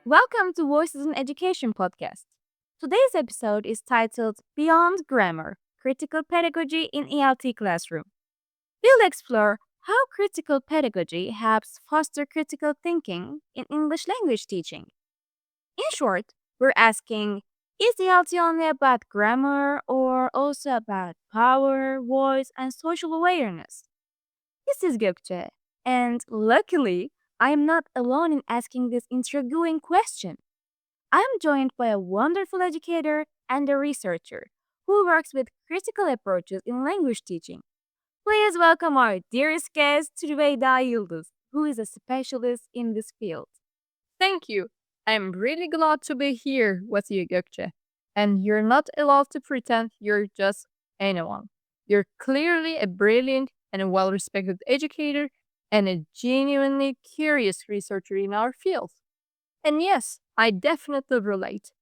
Welcome to Voices in Education podcast. Today's episode is titled Beyond Grammar Critical Pedagogy in ELT Classroom. We'll explore how critical pedagogy helps foster critical thinking in English language teaching. In short, we're asking, is ELT only about grammar or also about power, voice, and social awareness? This is Gökçe, and luckily, I am not alone in asking this intriguing question. I am joined by a wonderful educator and a researcher who works with critical approaches in language teaching. Please welcome our dearest guest, Rüveyda Yıldız, who is a specialist in this field. Thank you. I'm really glad to be here with you, Gökçe. And you're not allowed to pretend you're just anyone. You're clearly a brilliant and a well-respected educator and a genuinely curious researcher in our field. And yes, I definitely relate.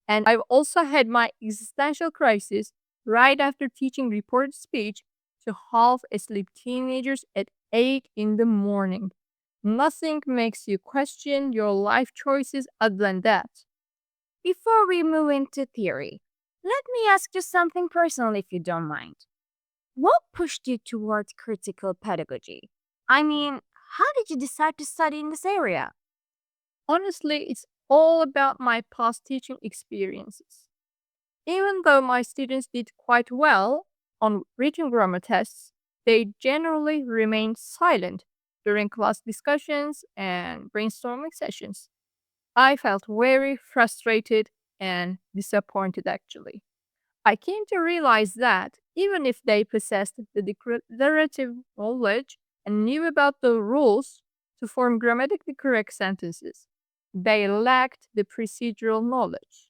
And I've also had my existential crisis right after teaching reported speech to half-asleep teenagers at 8 in the morning. Nothing makes you question your life choices other than that. Before we move into theory, let me ask you something personal if you don't mind. What pushed you towards critical pedagogy? I mean, how did you decide to study in this area? Honestly, it's all about my past teaching experiences. Even though my students did quite well on written grammar tests, they generally remained silent during class discussions and brainstorming sessions. I felt very frustrated and disappointed actually. I came to realize that even if they possessed the declarative knowledge and knew about the rules to form grammatically correct sentences, they lacked the procedural knowledge.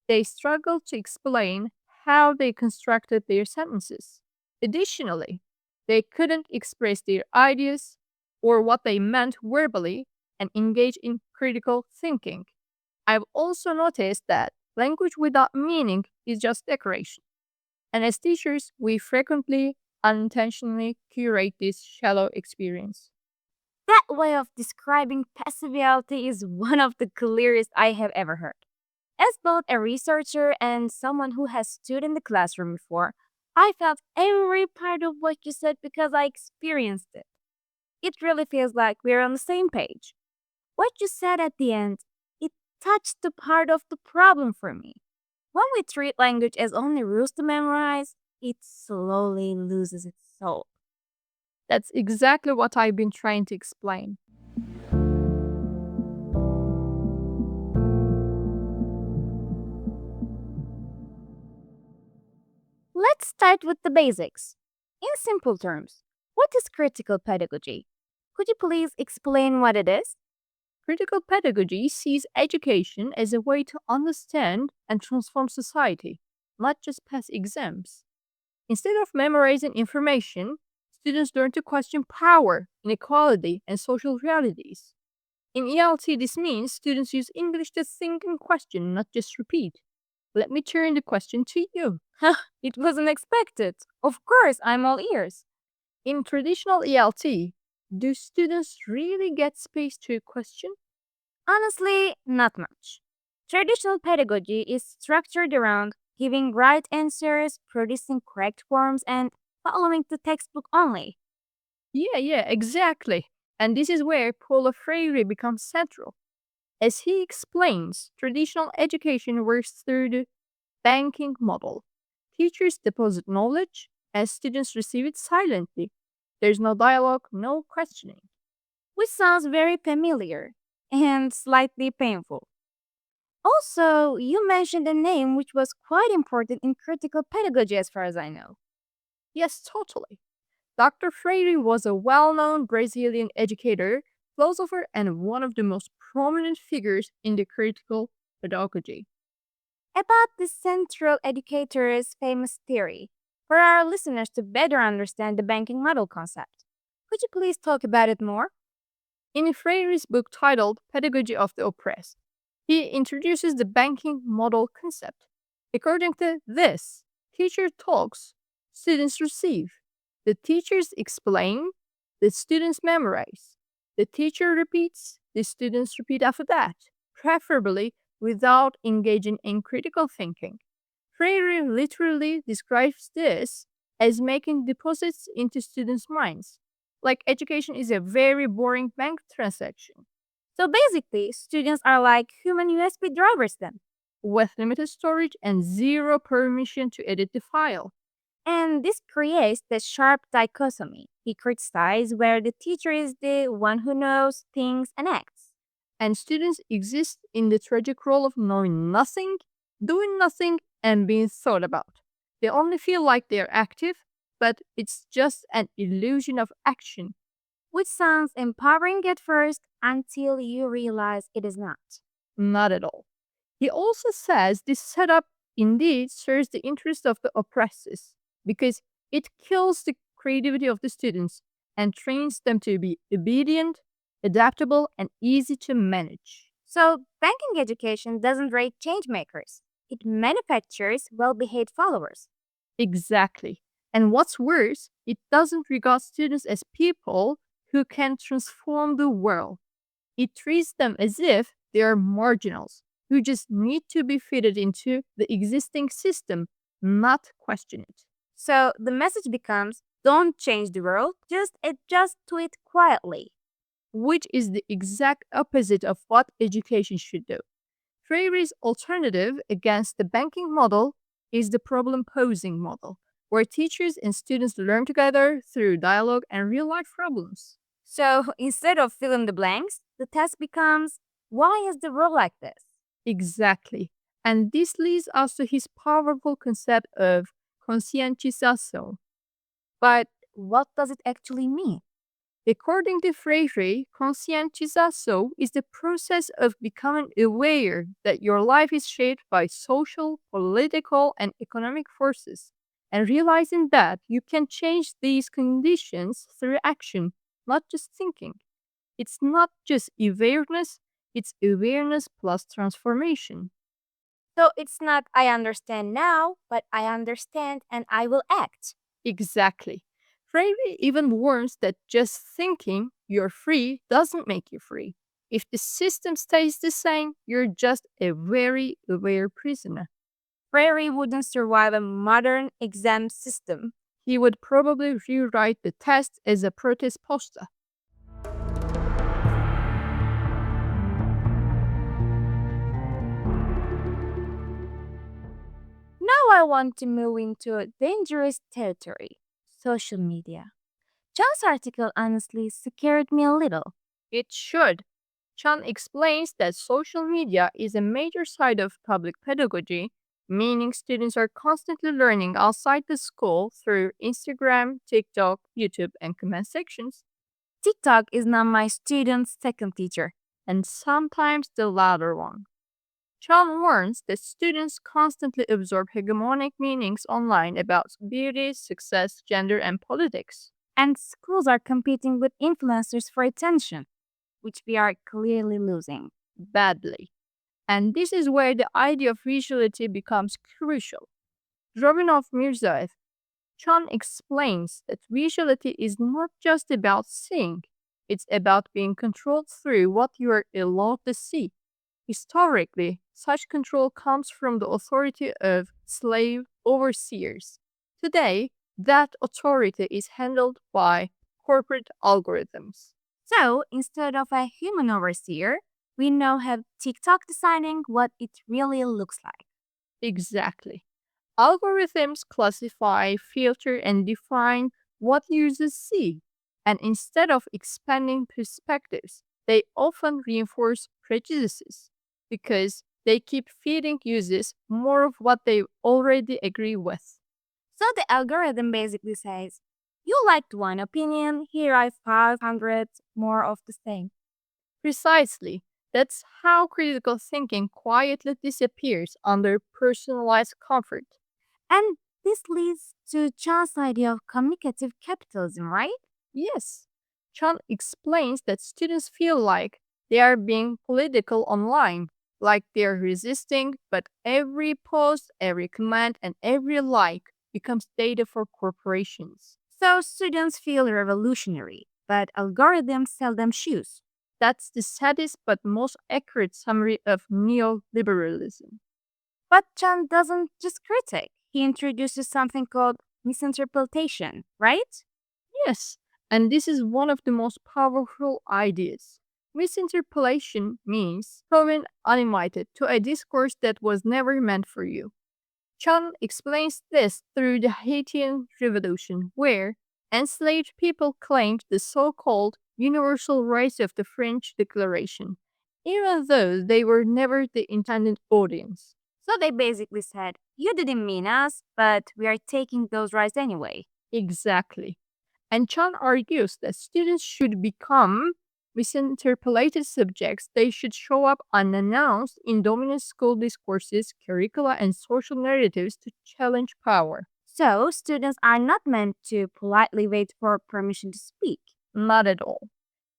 They struggled to explain how they constructed their sentences. Additionally, they couldn't express their ideas or what they meant verbally and engage in critical thinking. I've also noticed that language without meaning is just decoration. And as teachers, we frequently unintentionally curate this shallow experience. That way of describing passive-reality is one of the clearest I have ever heard. As both a researcher and someone who has stood in the classroom before, I felt every part of what you said because I experienced it. It really feels like we're on the same page. What you said at the end, it touched the part of the problem for me. When we treat language as only rules to memorize, it slowly loses its soul. That's exactly what I've been trying to explain. Let's start with the basics. In simple terms, what is critical pedagogy? Could you please explain what it is? Critical pedagogy sees education as a way to understand and transform society, not just pass exams. Instead of memorizing information, students learn to question power, inequality, and social realities. In ELT, this means students use English to think and question, not just repeat. Let me turn the question to you. It wasn't expected. Of course, I'm all ears. In traditional ELT, do students really get space to question? Honestly, not much. Traditional pedagogy is structured around giving right answers, producing correct forms, and following the textbook only. Yeah, exactly. And this is where Paulo Freire becomes central. As he explains, traditional education works through the banking model. Teachers deposit knowledge, as students receive it silently. There's no dialogue, no questioning. Which sounds very familiar and slightly painful. Also, you mentioned a name which was quite important in critical pedagogy as far as I know. Yes, totally. Dr. Freire was a well known Brazilian educator, philosopher, and one of the most prominent figures in the critical pedagogy. About the central educator's famous theory, for our listeners to better understand the banking model concept. Could you please talk about it more? In Freire's book titled Pedagogy of the Oppressed, he introduces the banking model concept. According to this, teacher talks, students receive. The teachers explain, the students memorize. The teacher repeats, the students repeat after that. preferably without engaging in critical thinking. Freire literally describes this as making deposits into students' minds. Like education is a very boring bank transaction. So basically, students are like human USB drivers then. With limited storage and zero permission to edit the file. And this creates the sharp dichotomy. He criticizes where the teacher is the one who knows, thinks, and acts. And students exist in the tragic role of knowing nothing, doing nothing, and being thought about. They only feel like they're active, but it's just an illusion of action. Which sounds empowering at first until you realize it is not. Not at all. He also says this setup indeed serves the interest of the oppressors because it kills the creativity of the students and trains them to be obedient, adaptable, and easy to manage. So, banking education doesn't rate change makers, it manufactures well behaved followers. Exactly. And what's worse, it doesn't regard students as people who can transform the world. It treats them as if they are marginals who just need to be fitted into the existing system, not question it. So, the message becomes don't change the world, just adjust to it quietly. Which is the exact opposite of what education should do. Freire's alternative against the banking model is the problem posing model, where teachers and students learn together through dialogue and real life problems. So, instead of fill in the blanks, the test becomes why is the world like this? Exactly. And this leads us to his powerful concept of conscientização. But what does it actually mean? According to Freire, conscientização is the process of becoming aware that your life is shaped by social, political, and economic forces, and realizing that you can change these conditions through action, not just thinking. It's not just awareness, it's awareness plus transformation. So, it's not I understand now, but I understand and I will act. Exactly. Freire even warns that just thinking you're free doesn't make you free. If the system stays the same, you're just a very aware prisoner. Freire wouldn't survive a modern exam system. He would probably rewrite the test as a protest poster. Now I want to move into a dangerous territory social media. John's article honestly scared me a little. It should. Chan explains that social media is a major side of public pedagogy, meaning students are constantly learning outside the school through Instagram, TikTok, YouTube, and comment sections, TikTok is now my student's second teacher. and sometimes the latter one. Chan warns that students constantly absorb hegemonic meanings online about beauty, success, gender, and politics. And schools are competing with influencers for attention, which we are clearly losing. Badly. And this is where the idea of visuality becomes crucial. Drawing off Mirzaev, Chan explains that visuality is not just about seeing, it's about being controlled through what you are allowed to see. Historically, such control comes from the authority of slave overseers. Today, that authority is handled by corporate algorithms. So instead of a human overseer, we now have TikTok deciding what it really looks like. Exactly. Algorithms classify, filter, and define what users see. And instead of expanding perspectives, they often reinforce prejudices because they keep feeding users more of what they already agree with. So the algorithm basically says, you liked one opinion, here are 500 more of the same. Precisely. That's how critical thinking quietly disappears under personalized comfort. And this leads to Chan's idea of communicative capitalism, right? Yes, Chan explains that students feel like they are being political online, like they're resisting, but every post, every comment, and every like becomes data for corporations. So students feel revolutionary, but algorithms sell them shoes. That's the saddest but most accurate summary of neoliberalism. But Chan doesn't just critique, he introduces something called misinterpretation, right? Yes, and this is one of the most powerful ideas. Misinterpolation means going uninvited to a discourse that was never meant for you. Chan explains this through the Haitian Revolution, where enslaved people claimed the so called universal rights of the French Declaration, even though they were never the intended audience. So they basically said, you didn't mean us, but we are taking those rights anyway. Exactly. And Chan argues that students should become misinterpolated subjects. They should show up unannounced in dominant school discourses, curricula, and social narratives to challenge power. So students are not meant to politely wait for permission to speak. Not at all.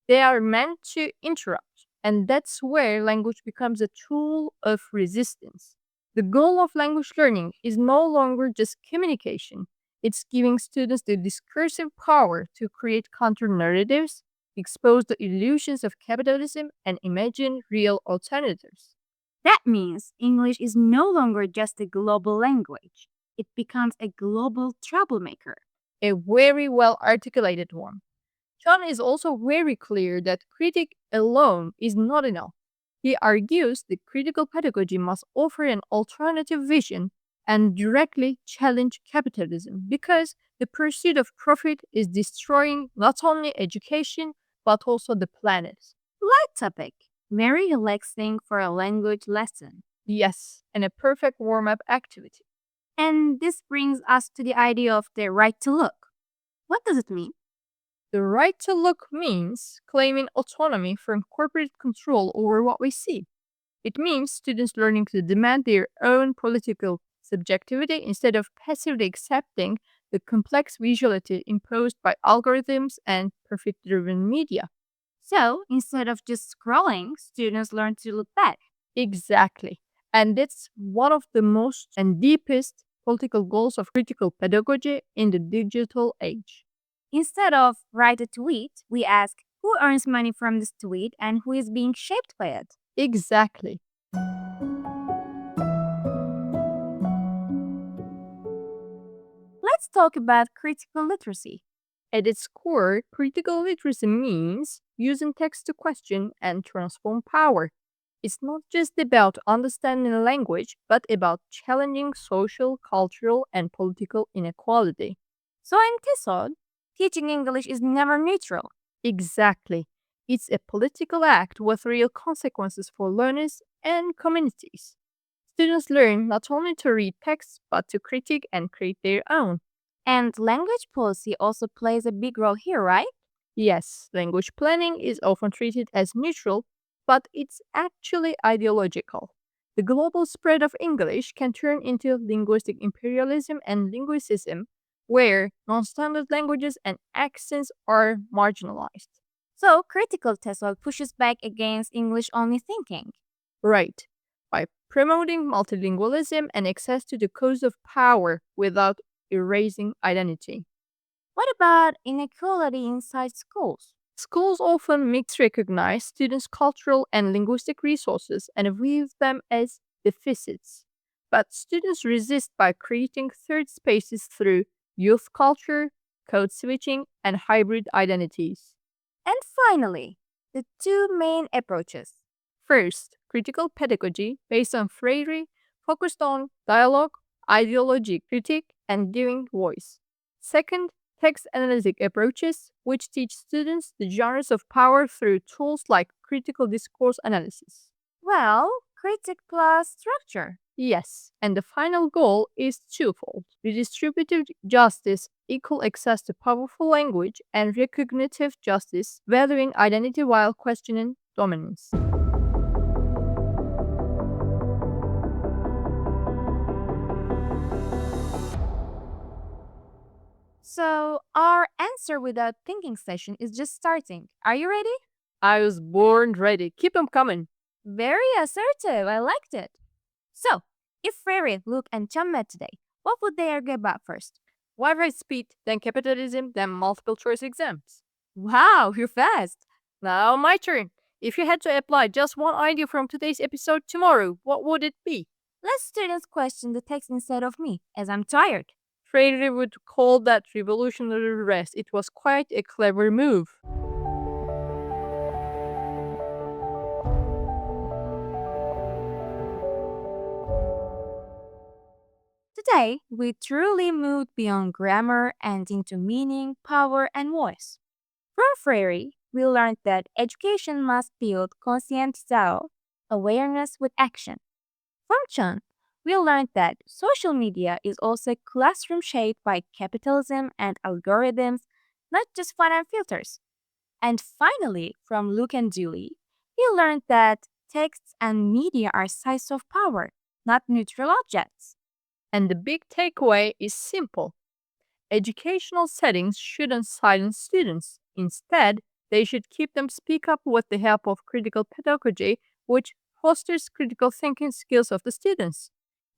They are meant to interrupt, and that's where language becomes a tool of resistance. The goal of language learning is no longer just communication, it's giving students the discursive power to create counter narratives, expose the illusions of capitalism, and imagine real alternatives. That means English is no longer just a global language. It becomes a global troublemaker. A very well articulated one. John is also very clear that critique alone is not enough. He argues the critical pedagogy must offer an alternative vision and directly challenge capitalism because the pursuit of profit is destroying not only education but also the planet. Light topic. Very relaxing for a language lesson. Yes, and a perfect warm up activity. And this brings us to the idea of the right to look. What does it mean? The right to look means claiming autonomy from corporate control over what we see. It means students learning to demand their own political subjectivity instead of passively accepting the complex visuality imposed by algorithms and profit driven media. So, instead of just scrolling, students learn to look back. Exactly. And that's one of the most and deepest political goals of critical pedagogy in the digital age. Instead of write a tweet, we ask who earns money from this tweet and who is being shaped by it. Exactly. Let's talk about critical literacy. At its core, critical literacy means using text to question and transform power. It's not just about understanding a language, but about challenging social, cultural, and political inequality. So, in TESOL, teaching English is never neutral. Exactly. It's a political act with real consequences for learners and communities. Students learn not only to read texts, but to critique and create their own. And language policy also plays a big role here, right? Yes, language planning is often treated as neutral, but it's actually ideological. The global spread of English can turn into linguistic imperialism and linguicism, where non standard languages and accents are marginalized. So, critical TESOL pushes back against English only thinking. Right. By promoting multilingualism and access to the cause of power without erasing identity. What about inequality inside schools? Schools often misrecognize students' cultural and linguistic resources and view them as deficits. But students resist by creating third spaces through youth culture, code switching, and hybrid identities. And finally, the two main approaches. First, critical pedagogy based on Freire focused on dialogue, ideology critique, and giving voice. Second, text analytic approaches, which teach students the genres of power through tools like critical discourse analysis. Well, critic plus structure. Yes, and the final goal is twofold: redistributive justice, equal access to powerful language, and recognitive justice, valuing identity while questioning dominance. So, our answer without thinking session is just starting. Are you ready? I was born ready. Keep 'em coming. Very assertive. I liked it. So, if Freire, Luke, and Chum met today, what would they argue about first? Wi-Fi speed, then capitalism, then multiple choice exams. Wow, you're fast. Now my turn. If you had to apply just one idea from today's episode tomorrow, what would it be? Let students question the text instead of me, as I'm tired. Freire would call that revolutionary rest. It was quite a clever move. Today, we truly moved beyond grammar and into meaning, power, and voice. From Freire, we learned that education must build conscientização, awareness with action. From Chan, we learned that social media is also a classroom shaped by capitalism and algorithms, not just fun and filters. And finally, from Luke and Dooley, we learned that texts and media are sites of power, not neutral objects. And the big takeaway is simple. Educational settings shouldn't silence students. Instead, they should keep them speak up with the help of critical pedagogy, which fosters critical thinking skills of the students.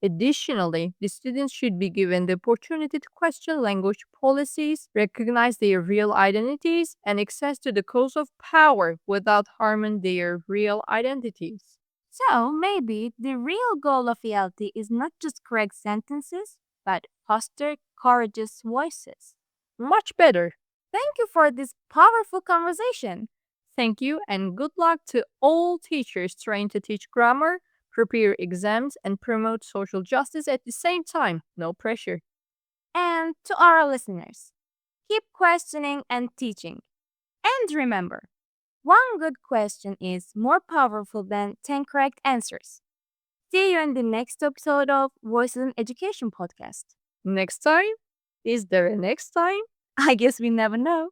Additionally, the students should be given the opportunity to question language policies, recognize their real identities, and access to the cause of power without harming their real identities. So maybe the real goal of ELT is not just correct sentences, but foster courageous voices. Much better. Thank you for this powerful conversation. Thank you, and good luck to all teachers trying to teach grammar, prepare exams, and promote social justice at the same time. No pressure. And to our listeners, keep questioning and teaching. And remember, one good question is more powerful than 10 correct answers. See you in the next episode of Voices in Education podcast. Next time? Is there a next time? I guess we never know.